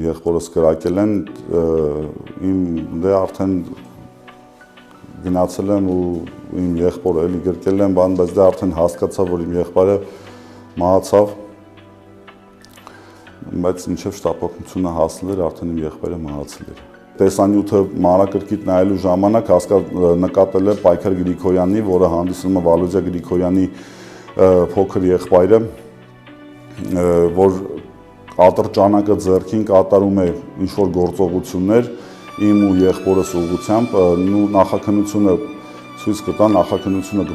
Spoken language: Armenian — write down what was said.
եղբորս կրակել են, դե արդեն գնացել եմ ու իմ եղբորը էլի գրկել եմ, բայց դե արդեն հասկացա, որ իմ եղբայրը մահացավ, բայց մինչև շտապօգնությունը հասնել էր, արդեն իմ եղբայրը մահացել էր։ Տեսանյութը մանրակրկիտ նայելու ժամանակ նկատել է Պայքար Գրիգորյանի, որը հանդիսանում է Վալոդյա Գրիգորյանի փոքր եղբայրը, որ ատրճանակը ձեռքին կատարում է ինչ-որ գործողություններ իմ ու եղբորս ուղղությամբ, նախաքննությունը ցույց կտա, նախաքննությունը